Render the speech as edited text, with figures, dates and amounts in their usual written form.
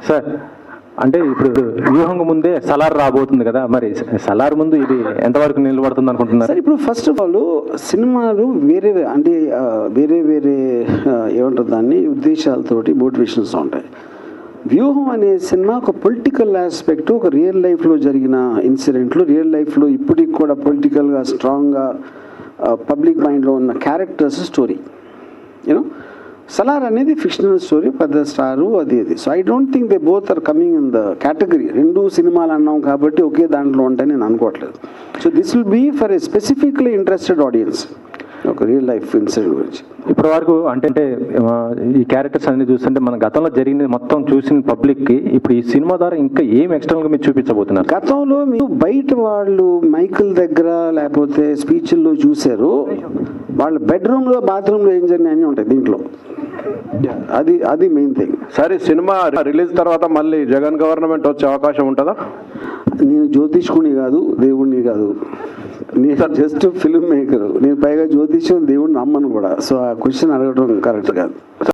Sir అంటే ఇప్పుడు వ్యూహం ముందే సలార్ రాబోతుంది కదా, మరి సలార్ ముందు ఇది ఎంతవరకు నిలబడుతుంది అనుకుంటున్నారు? సార్ ఇప్పుడు ఫస్ట్ ఆఫ్ ఆల్ సినిమాలు వేరే అంటే వేరే ఏమంటారు దాన్ని ఉద్దేశాలతోటి మోటివేషన్స్ ఉంటాయి. వ్యూహం అనే సినిమా ఒక పొలిటికల్ ఆస్పెక్ట్, ఒక రియల్ లైఫ్లో జరిగిన ఇన్సిడెంట్లు, రియల్ లైఫ్లో ఇప్పటికి కూడా పొలిటికల్గా స్ట్రాంగ్గా పబ్లిక్ మైండ్లో ఉన్న క్యారెక్టర్స్ స్టోరీ. యూనో సలార్ అనేది ఫిక్షనల్ స్టోరీ, పెద్ద స్టారు అది. So I don't think they both are coming in the category. రెండు సినిమాలు అన్నాం కాబట్టి ఒకే దాంట్లో ఉంటాయని నేను అనుకోవట్లేదు. So this will be for a specifically interested audience, ఒక రియల్ లైఫ్ ఇన్సిడెంట్ గురించి. ఇప్పటి వరకు అంటే ఈ క్యారెక్టర్స్ అన్ని చూస్తుంటే మన గతంలో జరిగిన మొత్తం చూసిన పబ్లిక్కి ఇప్పుడు ఈ సినిమా ద్వారా ఇంకా ఏం ఎక్స్టర్నల్గా మీరు చూపించబోతున్నారు? గతంలో మీరు బయట వాళ్ళు మైకిల్ దగ్గర లేకపోతే స్పీచ్ల్లో చూశారు, వాళ్ళ బెడ్రూమ్లో బాత్రూంలో ఏం జరిగినాయని ఉంటాయి దీంట్లో. అది మెయిన్ థింగ్. సరే, సినిమా రిలీజ్ తర్వాత మళ్ళీ జగన్ గవర్నమెంట్ వచ్చే అవకాశం ఉంటుందా? నేను జ్యోతిష్కుని కాదు, దేవుణ్ణి కాదు, నేను జస్ట్ ఫిల్మ్ మేకర్. నేను పైగా జ్యోతిష్యం దేవుడిని నమ్మను కూడా. సో ఆ క్వశ్చన్ అడగడం కరెక్ట్ కాదు.